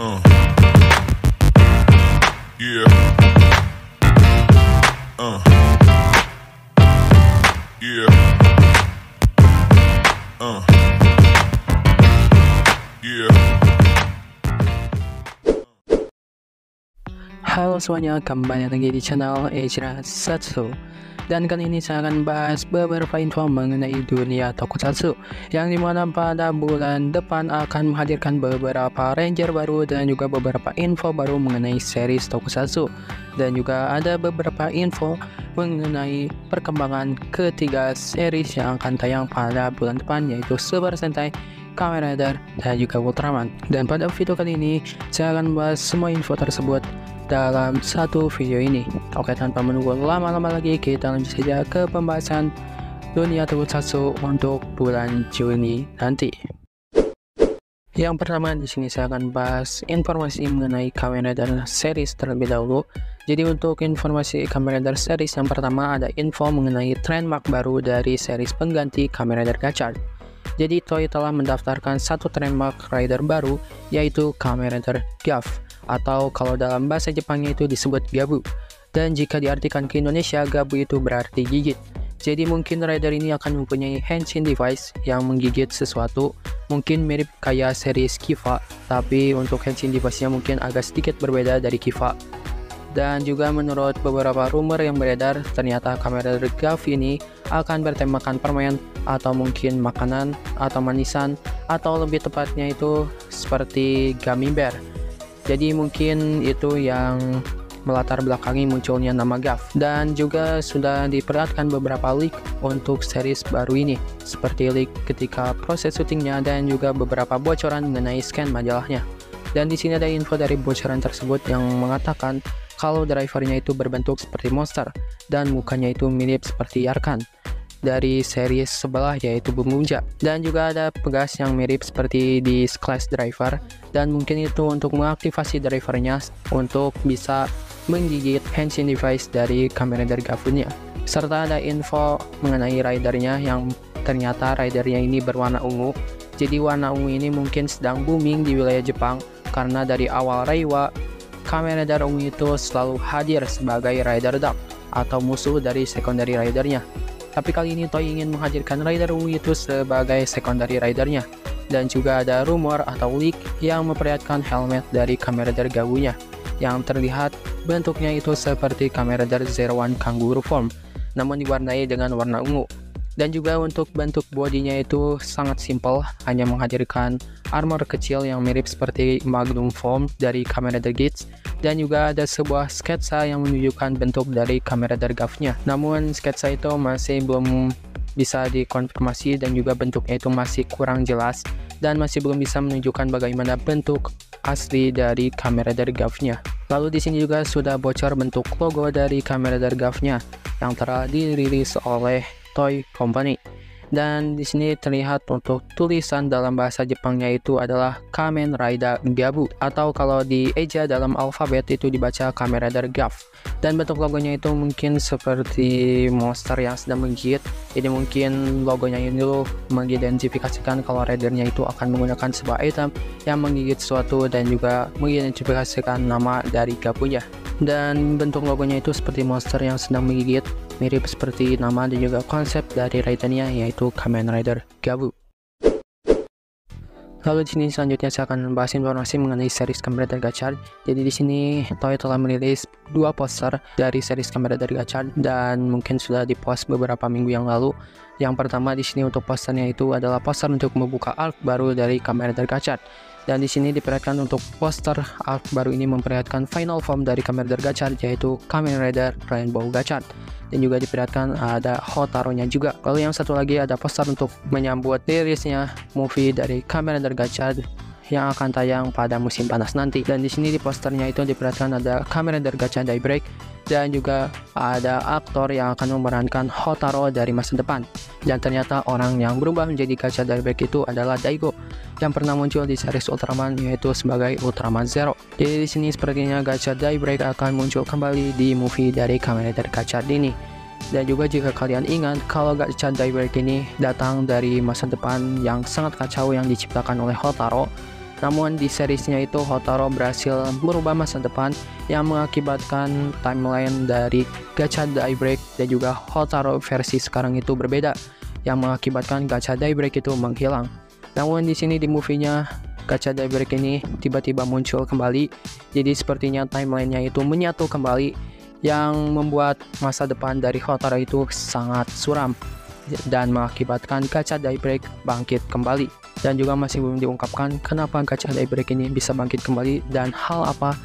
Uh. Yeah. Yeah. Yeah. Halo semuanya, kembali lagi di channel Ejra Satsu. Dan kali ini saya akan bahas beberapa info mengenai dunia Tokusatsu, yang dimana pada bulan depan akan menghadirkan beberapa ranger baru dan juga beberapa info baru mengenai series Tokusatsu. Dan juga ada beberapa info mengenai perkembangan ketiga series yang akan tayang pada bulan depan, yaitu Super Sentai, Kamen Rider, dan juga Ultraman. Dan pada video kali ini saya akan membahas semua info tersebut dalam satu video ini. Oke, tanpa menunggu lama-lama lagi, kita lanjut saja ke pembahasan dunia Tokusatsu untuk bulan Juni nanti. Yang pertama di sini saya akan bahas informasi mengenai Kamen Rider series terlebih dahulu. Jadi untuk informasi Kamen Rider series yang pertama, ada info mengenai trademark baru dari series pengganti Kamen Rider Gachard. Jadi Toei telah mendaftarkan satu trademark rider baru, yaitu Kamen Rider Gav, atau kalau dalam bahasa Jepangnya itu disebut Gabu. Dan jika diartikan ke Indonesia, Gabu itu berarti gigit. Jadi mungkin rider ini akan mempunyai henshin device yang menggigit sesuatu, mungkin mirip kayak series Kiva, tapi untuk henshin device-nya mungkin agak sedikit berbeda dari Kiva. Dan juga menurut beberapa rumor yang beredar, ternyata Kamen Rider Gav ini akan bertemakan permen, atau mungkin makanan, atau manisan, atau lebih tepatnya itu seperti gummy bear. Jadi mungkin itu yang melatar belakangi munculnya nama Gav. Dan juga sudah diperlihatkan beberapa leak untuk series baru ini, seperti leak ketika proses syutingnya dan juga beberapa bocoran mengenai scan majalahnya. Dan di sini ada info dari bocoran tersebut yang mengatakan kalau drivernya itu berbentuk seperti monster dan mukanya itu mirip seperti Yarkan dari series sebelah, yaitu Bumbunja. Dan juga ada pegas yang mirip seperti di Class Driver, dan mungkin itu untuk mengaktifasi drivernya untuk bisa menggigit henshin device dari Kamen Rider Gav-nya. Serta ada info mengenai ridernya yang ternyata ridernya ini berwarna ungu. Jadi warna ungu ini mungkin sedang booming di wilayah Jepang, karena dari awal Reiwa, Kamen Rider ungu itu selalu hadir sebagai rider dark atau musuh dari secondary ridernya. Tapi kali ini Toei ingin menghadirkan rider ungu itu sebagai secondary ridernya. Dan juga ada rumor atau leak yang memperlihatkan helmet dari Kamen Rider Gabu-nya, yang terlihat bentuknya itu seperti Kamen Rider Zero One Kangaroo Form, namun diwarnai dengan warna ungu. Dan juga untuk bentuk bodinya itu sangat simpel, hanya menghadirkan armor kecil yang mirip seperti Magnum Form dari Kamen Rider Geats. Dan juga ada sebuah sketsa yang menunjukkan bentuk dari Kamen Rider Gav-nya. Namun sketsa itu masih belum bisa dikonfirmasi dan juga bentuknya itu masih kurang jelas dan masih belum bisa menunjukkan bagaimana bentuk asli dari Kamen Rider Gav-nya. Lalu di sini juga sudah bocor bentuk logo dari Kamen Rider Gav-nya yang telah dirilis oleh Toei Company. Dan di sini terlihat untuk tulisan dalam bahasa Jepangnya itu adalah Kamen Rider Gabu, atau kalau dieja dalam alfabet itu dibaca Kamen Rider Gav. Dan bentuk logonya itu mungkin seperti monster yang sedang menggigit. Jadi mungkin logonya ini dulu mengidentifikasikan kalau ridernya itu akan menggunakan sebuah item yang menggigit sesuatu, dan juga mengidentifikasikan nama dari Gabunya. Dan bentuk logonya itu seperti monster yang sedang menggigit, mirip seperti nama dan juga konsep dari ridernya, yaitu Kamen Rider Gabu. Lalu di sini selanjutnya saya akan membahas informasi mengenai series Kamen Rider Gachard. Jadi di sini Toei telah merilis dua poster dari series Kamen Rider Gachard dan mungkin sudah dipost beberapa minggu yang lalu. Yang pertama di sini untuk posternya itu adalah poster untuk membuka arc baru dari Kamen Rider Gachard. Dan di sini diperlihatkan untuk poster arc baru ini memperlihatkan final form dari Kamen Rider Gachard, yaitu Kamen Rider Rainbow Gachard. Dan juga diperlihatkan ada Hotaronya juga. Lalu yang satu lagi ada poster untuk menyambut rilisnya movie dari Kamen Rider Gachard yang akan tayang pada musim panas nanti. Dan di sini di posternya itu diperlihatkan ada Kamen Rider Gachard Daybreak, dan juga ada aktor yang akan memerankan Hotaro dari masa depan. Dan ternyata orang yang berubah menjadi Gachard Daybreak itu adalah Daigo, yang pernah muncul di series Ultraman, yaitu sebagai Ultraman Zero. Jadi di sini sepertinya Gachard Daybreak akan muncul kembali di movie dari Kamen Rider Gachard ini. Dan juga jika kalian ingat kalau Gachard Daybreak ini datang dari masa depan yang sangat kacau yang diciptakan oleh Hotaro, Namun di seriesnya itu Hotaru berhasil merubah masa depan yang mengakibatkan timeline dari Gacha Daybreak dan juga Hotaru versi sekarang itu berbeda, yang mengakibatkan Gacha Daybreak itu menghilang. Namun di sini di movie-nya Gacha Daybreak ini tiba-tiba muncul kembali, jadi sepertinya timelinenya itu menyatu kembali yang membuat masa depan dari Hotaru itu sangat suram dan mengakibatkan Gacha Daybreak bangkit kembali. Dan juga masih belum diungkapkan kenapa Gacha Daybreak ini bisa bangkit kembali dan hal apa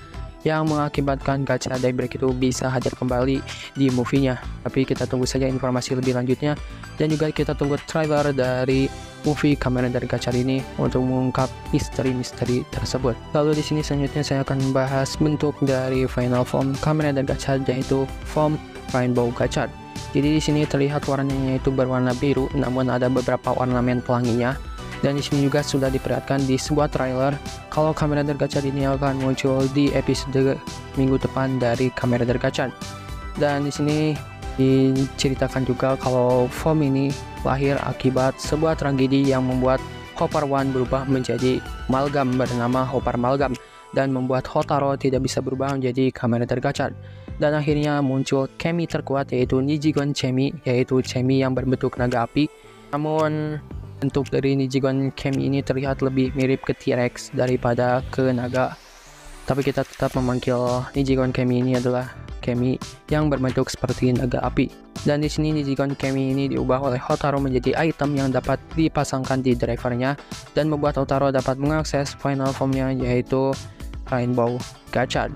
yang mengakibatkan Gacha Daybreak itu bisa hadir kembali di movie-nya. Tapi kita tunggu saja informasi lebih lanjutnya, dan juga kita tunggu trailer dari movie Kamen Rider Gacha ini untuk mengungkap misteri-misteri tersebut. Lalu di sini selanjutnya saya akan membahas bentuk dari final form Kamen Rider Gacha, yaitu form Rainbow Gacha. Jadi di sini terlihat warnanya itu berwarna biru, namun ada beberapa ornamen pelanginya. Dan di sini juga sudah diperlihatkan di sebuah trailer kalau Kamen Rider Gacha ini akan muncul di episode minggu depan dari Kamen Rider Gacha. Dan di sini diceritakan juga kalau form ini lahir akibat sebuah tragedi yang membuat Hopper One berubah menjadi Malgam bernama Hopper Malgam, dan membuat Hotaru tidak bisa berubah menjadi Kamen Rider Gacha. Dan akhirnya muncul Kemi terkuat, yaitu Nijigon Chemi, yaitu Chemi yang berbentuk naga api. Namun bentuk dari Nijigon Kemi ini terlihat lebih mirip ke T-Rex daripada ke naga. Tapi kita tetap memanggil Nijigon Kemi ini adalah Kemi yang berbentuk seperti naga api. Dan di sini Nijigon Kemi ini diubah oleh Hotaru menjadi item yang dapat dipasangkan di drivernya dan membuat Hotaru dapat mengakses final formnya, yaitu Rainbow Gacha.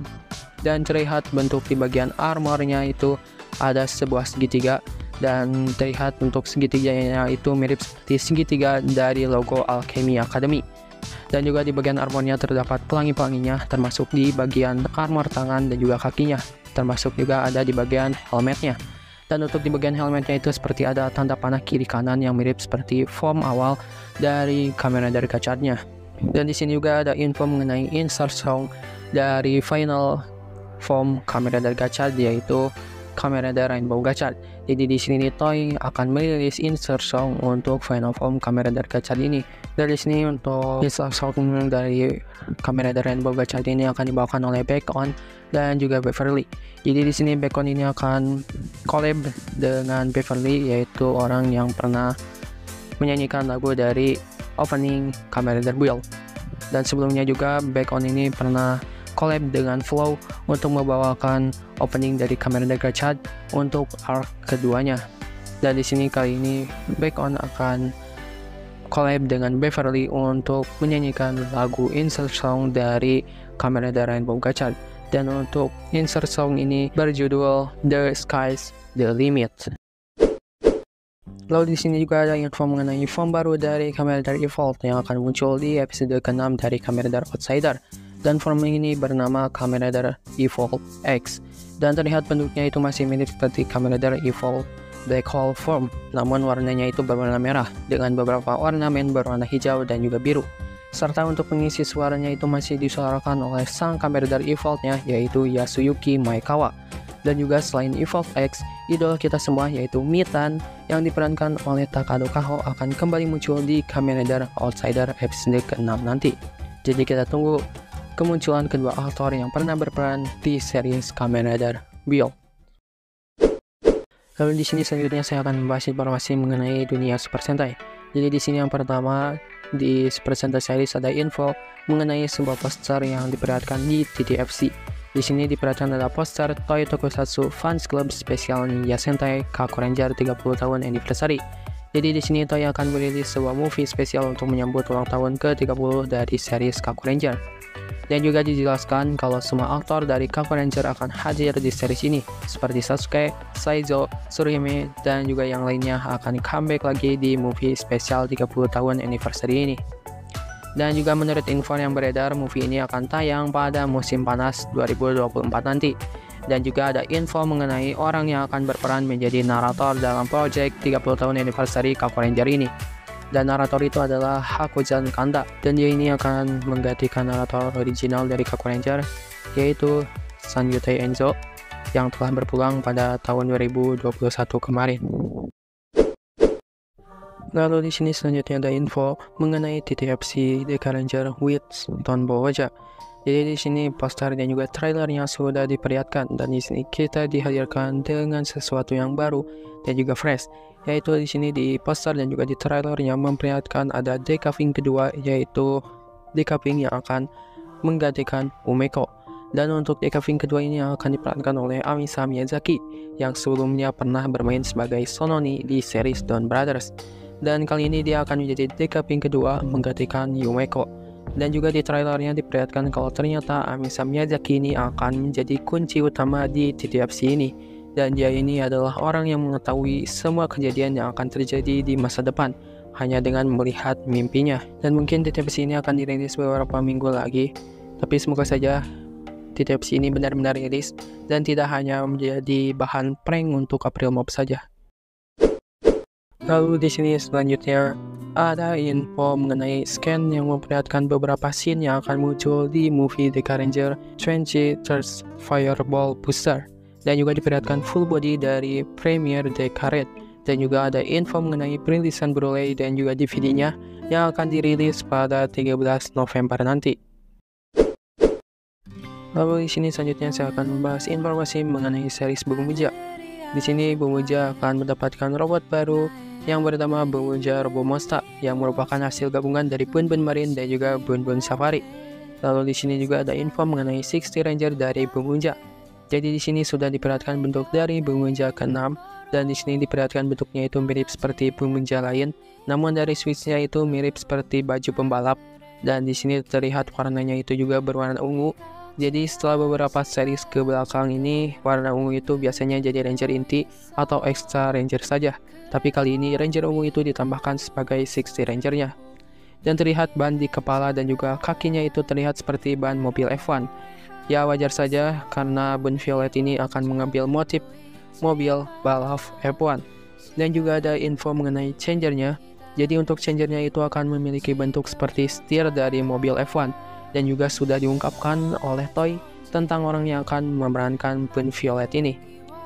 Dan terlihat bentuk di bagian armornya itu ada sebuah segitiga, dan terlihat bentuk segitiganya itu mirip seperti segitiga dari logo Alchemy Academy. Dan juga di bagian armornya terdapat pelangi-pelanginya, termasuk di bagian armor tangan dan juga kakinya, termasuk juga ada di bagian helmetnya. Dan untuk di bagian helmetnya itu seperti ada tanda panah kiri kanan yang mirip seperti form awal dari Kamen Rider Gacha-nya. Dan di sini juga ada info mengenai insert song dari final form Kamen Rider Gacha, yaitu Kamen Rider Rainbow Gacha. Jadi di sini Toei akan merilis insert song untuk final form Kamen Rider Gacha ini. Dari sini untuk insert song dari Kamen Rider Rainbow Gacha ini akan dibawakan oleh Baekon dan juga Beverly. Jadi di sini Baekon ini akan collab dengan Beverly, yaitu orang yang pernah menyanyikan lagu dari opening Kamen Rider Build. Dan sebelumnya juga Baekon ini pernah collab dengan Flow untuk membawakan opening dari Kamen Rider Gacha untuk arc keduanya. Dan di sini kali ini Baekon akan collab dengan Beverly untuk menyanyikan lagu insert song dari Kamen Rider Rainbow Gacha. Dan untuk insert song ini berjudul The Sky's the Limit. Lalu di sini juga ada info mengenai form baru dari Kamen Rider Evolved yang akan muncul di episode ke-6 dari Kamen Rider Outsider. Dan form ini bernama Kamen Rider Evolved X. Dan terlihat bentuknya itu masih mirip seperti Kamen Rider Evolved Black Hole form, namun warnanya itu berwarna merah dengan beberapa ornamen berwarna hijau dan juga biru. Serta untuk pengisi suaranya itu masih disuarakan oleh sang Kamen Rider Evolved-nya, yaitu Yasuyuki Maekawa. Dan juga selain Evolved X, idol kita semua yaitu Mitan yang diperankan oleh Takado Kaho akan kembali muncul di Kamen Rider Outsider episode ke-6 nanti. Jadi kita tunggu kemunculan kedua aktor yang pernah berperan di series Kamen Rider Build. Lalu di sini selanjutnya saya akan membahas informasi mengenai dunia Super Sentai. Jadi di sini yang pertama di Super Sentai series ada info mengenai sebuah poster yang diperlihatkan di TTFC. Di sini diperlihatkan ada poster Toei Tokusatsu Fans Club Spesial Ninja Sentai Kaku Ranger 30 tahun anniversary. Jadi di sini Toei akan merilis sebuah movie spesial untuk menyambut ulang tahun ke-30 dari series Kaku Ranger. Dan juga dijelaskan kalau semua aktor dari Kaku Ranger akan hadir di series ini, seperti Sasuke, Saizo, Tsuruhime, dan juga yang lainnya akan comeback lagi di movie spesial 30 tahun anniversary ini. Dan juga menurut info yang beredar, movie ini akan tayang pada musim panas 2024 nanti. Dan juga ada info mengenai orang yang akan berperan menjadi narator dalam project 30 tahun anniversary Kaku Ranger ini. Dan narator itu adalah Hakuzan Kanda, dan dia ini akan menggantikan narator original dari Kaku Ranger, yaitu Sanyutei Enzo yang telah berpulang pada tahun 2021 kemarin. Lalu di sini selanjutnya ada info mengenai TTFC Deka Ranger with Ton Bowoja. Jadi di sini poster dan juga trailernya sudah diperlihatkan, dan di sini kita dihadirkan dengan sesuatu yang baru dan juga fresh. Yaitu di sini di poster dan juga di trailernya memperlihatkan ada decapping kedua, yaitu decapping yang akan menggantikan Umeko. Dan untuk decapping kedua ini akan diperankan oleh Amisa Miyazaki yang sebelumnya pernah bermain sebagai Sononi di series Don Brothers. Dan kali ini dia akan menjadi decapping kedua menggantikan Yumeko. Dan juga di trailernya diperlihatkan kalau ternyata Amisa Miyazaki ini akan menjadi kunci utama di TTFC ini. Dan dia ini adalah orang yang mengetahui semua kejadian yang akan terjadi di masa depan hanya dengan melihat mimpinya. Dan mungkin TTFC ini akan dirilis beberapa minggu lagi. Tapi semoga saja TTFC ini benar-benar rilis dan tidak hanya menjadi bahan prank untuk April Mop saja. Lalu di sini selanjutnya ada info mengenai scan yang memperlihatkan beberapa scene yang akan muncul di movie Deka Ranger 20th Fireball Booster, dan juga diperlihatkan full body dari Premier Deka Red, dan juga ada info mengenai perilisan Blu-ray dan juga DVD-nya yang akan dirilis pada 13 November nanti. Lalu di sini selanjutnya saya akan membahas informasi mengenai series Bumuja. Di sini Bumuja akan mendapatkan robot baru yang bernama Bumuja Robo Monster, yang merupakan hasil gabungan dari Bun Bun Marine dan juga Bun Bun Safari. Lalu di sini juga ada info mengenai 60 Ranger dari Bumuja. Jadi di sini sudah diperlihatkan bentuk dari Bumuja ke-6, dan di sini diperlihatkan bentuknya itu mirip seperti Bumuja lain, namun dari switchnya itu mirip seperti baju pembalap, dan di sini terlihat warnanya itu juga berwarna ungu. Jadi setelah beberapa series ke belakang ini, warna ungu itu biasanya jadi Ranger inti atau extra Ranger saja. Tapi kali ini Ranger ungu itu ditambahkan sebagai 60 Ranger-nya. Dan terlihat ban di kepala dan juga kakinya itu terlihat seperti ban mobil F1. Ya wajar saja karena Bun Violet ini akan mengambil motif mobil balap F1. Dan juga ada info mengenai changernya. Jadi untuk changernya itu akan memiliki bentuk seperti setir dari mobil F1. Dan juga sudah diungkapkan oleh Toei tentang orang yang akan memerankan Bun Violet ini.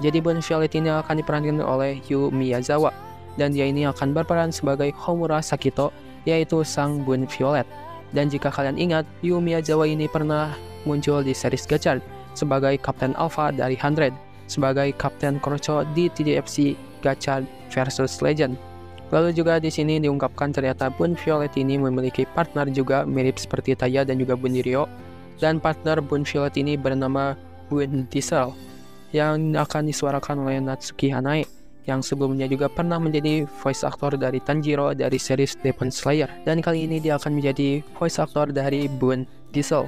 Jadi Bun Violet ini akan diperankan oleh Yu Miyazawa, dan dia ini akan berperan sebagai Homura Sakito, yaitu sang Bun Violet. Dan jika kalian ingat, Yu Miyazawa ini pernah muncul di series Gachard sebagai Kapten Alpha dari 100, sebagai Kapten Krocho di TDFC Gachard versus Legend. Lalu juga di sini diungkapkan ternyata Bun Violet ini memiliki partner juga mirip seperti Taya dan juga Bun Rio, dan partner Bun Violet ini bernama Bun Diesel yang akan disuarakan oleh Natsuki Hanae, yang sebelumnya juga pernah menjadi voice actor dari Tanjiro dari series Demon Slayer, dan kali ini dia akan menjadi voice actor dari Bun Diesel.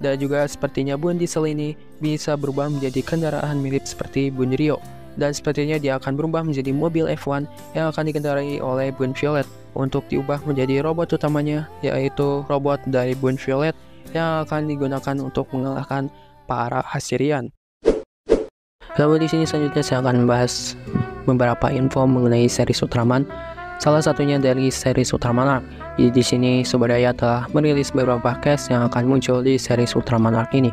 Dan juga sepertinya Bun Diesel ini bisa berubah menjadi kendaraan mirip seperti Bun Rio. Dan sepertinya dia akan berubah menjadi mobil F1 yang akan dikendarai oleh Bun Violet untuk diubah menjadi robot utamanya, yaitu robot dari Bun Violet yang akan digunakan untuk mengalahkan para Assyrian. Lalu di sini selanjutnya saya akan membahas beberapa info mengenai series Ultraman. Salah satunya dari series Ultraman Arc. Jadi di sini Subadaya telah merilis beberapa cast yang akan muncul di series Ultraman Arc ini.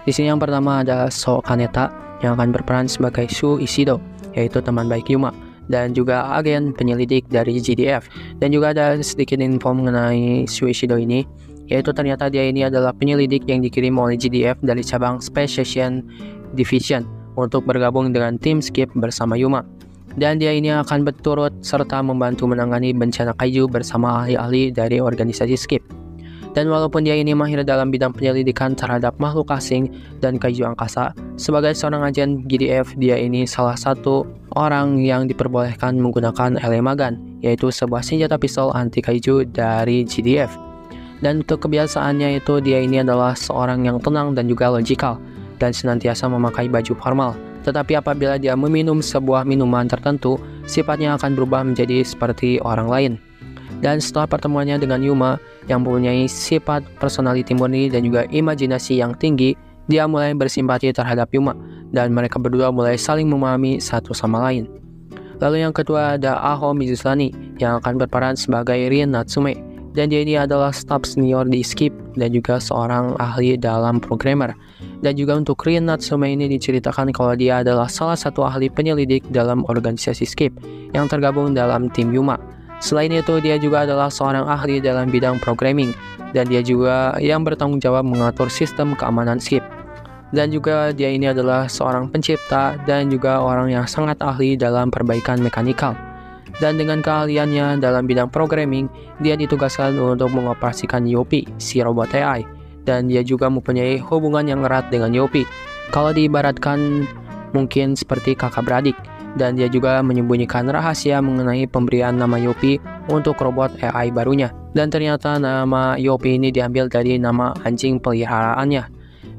Di sini yang pertama ada So Kaneta yang akan berperan sebagai Shu Ishido, yaitu teman baik Yuma, dan juga agen penyelidik dari GDF. Dan juga ada sedikit info mengenai Shu Ishido ini, yaitu ternyata dia ini adalah penyelidik yang dikirim oleh GDF dari cabang Space Station Division untuk bergabung dengan tim Skip bersama Yuma. Dan dia ini akan berturut serta membantu menangani bencana kaiju bersama ahli-ahli dari organisasi Skip. Dan walaupun dia ini mahir dalam bidang penyelidikan terhadap makhluk asing dan kaiju angkasa, sebagai seorang agen GDF, dia ini salah satu orang yang diperbolehkan menggunakan Elemagan, yaitu sebuah senjata pistol anti kaiju dari GDF. Dan untuk kebiasaannya itu, dia ini adalah seorang yang tenang dan juga logikal, dan senantiasa memakai baju formal. Tetapi apabila dia meminum sebuah minuman tertentu, sifatnya akan berubah menjadi seperti orang lain. Dan setelah pertemuannya dengan Yuma yang mempunyai sifat personality murni dan juga imajinasi yang tinggi, dia mulai bersimpati terhadap Yuma, dan mereka berdua mulai saling memahami satu sama lain. Lalu yang kedua ada Aho Mizusani yang akan berperan sebagai Rin Natsume, dan dia ini adalah staf senior di Skip dan juga seorang ahli dalam programmer. Dan juga untuk Rin Natsume ini diceritakan kalau dia adalah salah satu ahli penyelidik dalam organisasi Skip yang tergabung dalam tim Yuma. Selain itu, dia juga adalah seorang ahli dalam bidang programming, dan dia juga yang bertanggung jawab mengatur sistem keamanan skip. Dan juga dia ini adalah seorang pencipta dan juga orang yang sangat ahli dalam perbaikan mekanikal. Dan dengan keahliannya dalam bidang programming, dia ditugaskan untuk mengoperasikan Yopi, si robot AI. Dan dia juga mempunyai hubungan yang erat dengan Yopi. Kalau diibaratkan mungkin seperti kakak beradik. Dan dia juga menyembunyikan rahasia mengenai pemberian nama Yopi untuk robot AI barunya. Dan ternyata nama Yopi ini diambil dari nama anjing peliharaannya.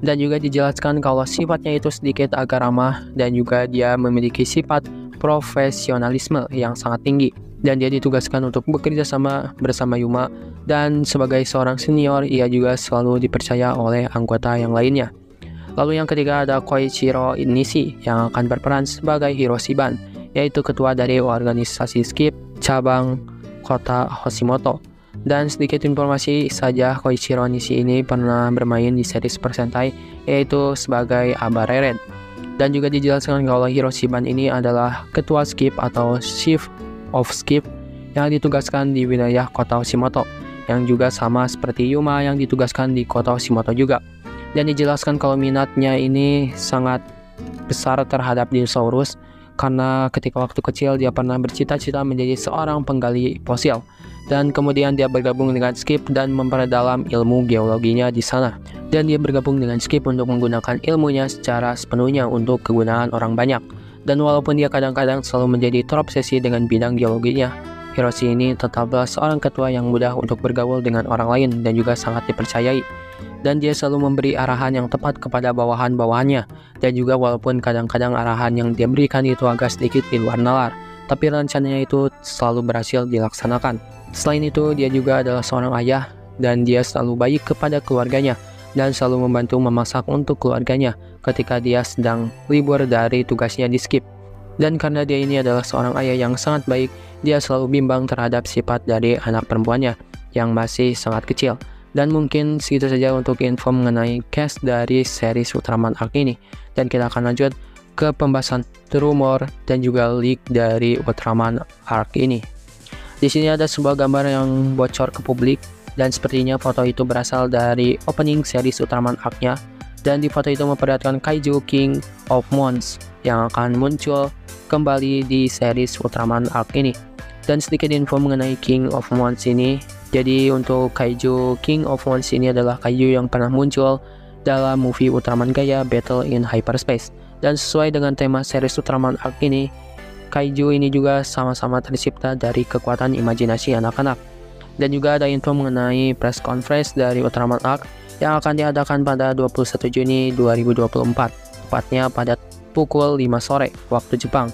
Dan juga dijelaskan kalau sifatnya itu sedikit agak ramah dan juga dia memiliki sifat profesionalisme yang sangat tinggi. Dan dia ditugaskan untuk bekerja sama bersama Yuma, dan sebagai seorang senior ia juga selalu dipercaya oleh anggota yang lainnya. Lalu yang ketiga ada Koichiro Nishi yang akan berperan sebagai Hiroshiban, yaitu ketua dari organisasi skip cabang kota Hoshimoto. Dan sedikit informasi saja, Koichiro Nishi ini pernah bermain di seri Super Sentai, yaitu sebagai Aba Reren. Dan juga dijelaskan kalau Hiroshiban ini adalah ketua skip atau Chief of Skip yang ditugaskan di wilayah kota Hoshimoto, yang juga sama seperti Yuma yang ditugaskan di kota Hoshimoto juga. Dan dijelaskan kalau minatnya ini sangat besar terhadap dinosaurus, karena ketika waktu kecil dia pernah bercita-cita menjadi seorang penggali fosil. Dan kemudian dia bergabung dengan skip dan memperdalam ilmu geologinya di sana. Dan dia bergabung dengan skip untuk menggunakan ilmunya secara sepenuhnya untuk kegunaan orang banyak. Dan walaupun dia kadang-kadang selalu menjadi terobsesi dengan bidang geologinya, Hiroshi ini tetaplah seorang ketua yang mudah untuk bergaul dengan orang lain dan juga sangat dipercayai. Dan dia selalu memberi arahan yang tepat kepada bawahan-bawahannya. Dan juga walaupun kadang-kadang arahan yang dia berikan itu agak sedikit di luar nalar, tapi rencananya itu selalu berhasil dilaksanakan. Selain itu, dia juga adalah seorang ayah, dan dia selalu baik kepada keluarganya, dan selalu membantu memasak untuk keluarganya ketika dia sedang libur dari tugasnya di skip. Dan karena dia ini adalah seorang ayah yang sangat baik, dia selalu bimbang terhadap sifat dari anak perempuannya yang masih sangat kecil. Dan mungkin segitu saja untuk info mengenai cast dari series Ultraman Arc ini. Dan kita akan lanjut ke pembahasan rumor dan juga leak dari Ultraman Arc ini. Di sini ada sebuah gambar yang bocor ke publik, dan sepertinya foto itu berasal dari opening series Ultraman Arc-nya. Dan di foto itu memperlihatkan Kaiju King of Mons yang akan muncul kembali di series Ultraman Arc ini. Dan sedikit info mengenai King of Mons ini. Jadi untuk Kaiju King of Mons ini adalah kaiju yang pernah muncul dalam movie Ultraman Gaia Battle in Hyperspace. Dan sesuai dengan tema series Ultraman Arc ini, kaiju ini juga sama-sama tercipta dari kekuatan imajinasi anak-anak. Dan juga ada info mengenai press conference dari Ultraman Arc yang akan diadakan pada 21 Juni 2024, tepatnya pada pukul 5 sore waktu Jepang.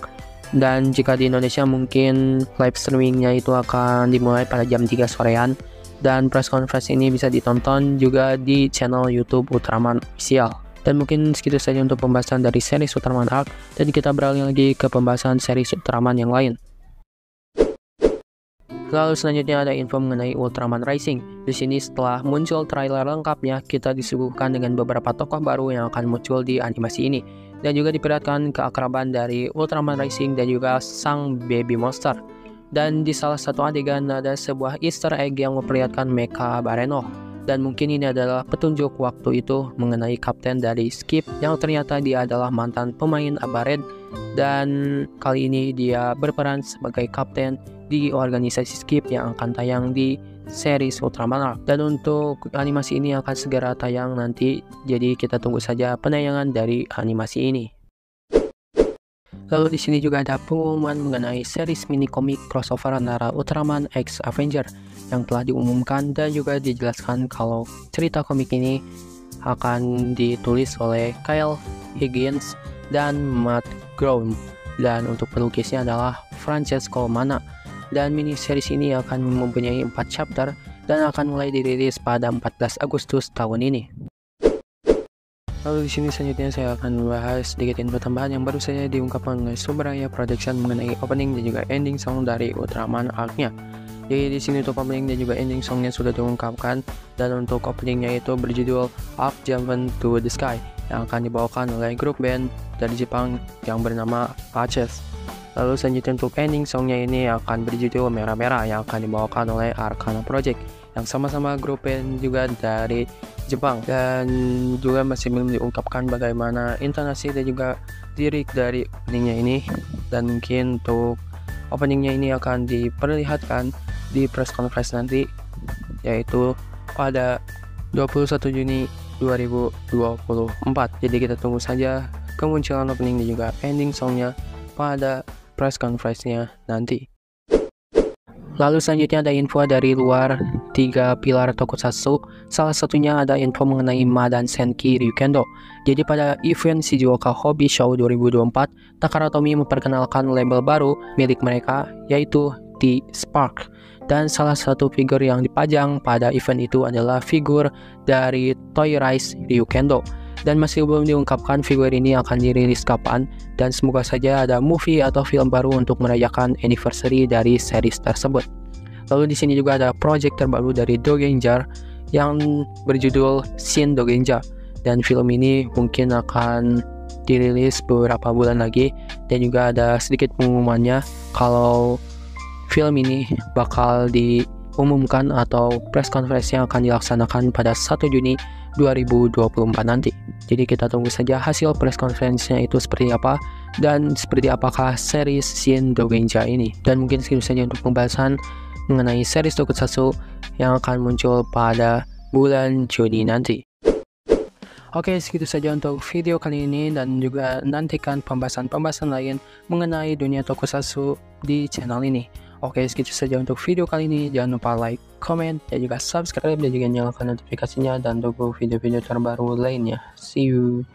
Dan jika di Indonesia mungkin live streamingnya itu akan dimulai pada jam 3 sorean. Dan press conference ini bisa ditonton juga di channel YouTube Ultraman Official. Dan mungkin segitu saja untuk pembahasan dari series Ultraman Arc, dan kita beralih lagi ke pembahasan series Ultraman yang lain. Lalu selanjutnya ada info mengenai Ultraman Rising. Di sini setelah muncul trailer lengkapnya, kita disuguhkan dengan beberapa tokoh baru yang akan muncul di animasi ini. Dan juga diperlihatkan keakraban dari Ultraman Rising dan juga sang baby monster. Dan di salah satu adegan ada sebuah easter egg yang memperlihatkan Mecha Bareno. Dan mungkin ini adalah petunjuk waktu itu mengenai kapten dari Skip yang ternyata dia adalah mantan pemain Aba Red. Dan kali ini dia berperan sebagai kapten di organisasi Skip yang akan tayang di series Ultraman Arc. Dan untuk animasi ini akan segera tayang nanti, jadi kita tunggu saja penayangan dari animasi ini. Lalu di sini juga ada pengumuman mengenai series mini komik crossover antara Ultraman X Avenger yang telah diumumkan, dan juga dijelaskan kalau cerita komik ini akan ditulis oleh Kyle Higgins dan Matt Groening, dan untuk pelukisnya adalah Francesco Mana. Dan mini series ini akan mempunyai 4 chapter dan akan mulai dirilis pada 14 Agustus tahun ini. Lalu di sini selanjutnya saya akan membahas sedikit info tambahan yang baru saja diungkapkan oleh Subaraya Production mengenai opening dan juga ending song dari Ultraman Arc-nya. Jadi di sini untuk opening dan juga ending songnya sudah diungkapkan, dan untuk openingnya itu berjudul Up Jumpin' to the Sky yang akan dibawakan oleh grup band dari Jepang yang bernama Aches. Lalu selanjutnya untuk ending songnya ini akan berjudul Merah-Merah yang akan dibawakan oleh Arcana Project yang sama-sama grup band juga dari Jepang, dan juga masih belum diungkapkan bagaimana intonasi dan juga lirik dari openingnya ini, dan mungkin untuk openingnya ini akan diperlihatkan di press conference nanti, yaitu pada 21 Juni 2024. Jadi kita tunggu saja kemunculan opening dan juga ending songnya pada press conference-nya nanti. Lalu selanjutnya ada info dari luar 3 pilar tokusatsu. Salah satunya ada info mengenai Madan Senki Ryukendo. Jadi pada event Shizuoka Hobby Show 2024, Takara Tomy memperkenalkan label baru milik mereka, yaitu The Spark. Dan salah satu figur yang dipajang pada event itu adalah figur dari Toy Rise Ryukendo. Dan masih belum diungkapkan figur ini akan dirilis kapan, dan semoga saja ada movie atau film baru untuk merayakan anniversary dari series tersebut. Lalu di sini juga ada project terbaru dari Dogenja yang berjudul Shin Dogenja, dan film ini mungkin akan dirilis beberapa bulan lagi, dan juga ada sedikit pengumumannya kalau film ini bakal diumumkan atau press conference yang akan dilaksanakan pada 1 Juni 2024 nanti. Jadi kita tunggu saja hasil press conference-nya itu seperti apa dan seperti apakah series Shin Dogenja ini. Dan mungkin segitu saja untuk pembahasan mengenai series tokusatsu yang akan muncul pada bulan Juni nanti. Oke, segitu saja untuk video kali ini, dan juga nantikan pembahasan-pembahasan lain mengenai dunia tokusatsu di channel ini. Oke, segitu saja untuk video kali ini. Jangan lupa like, comment, dan juga subscribe, dan juga nyalakan notifikasinya, dan tunggu video-video terbaru lainnya. See you.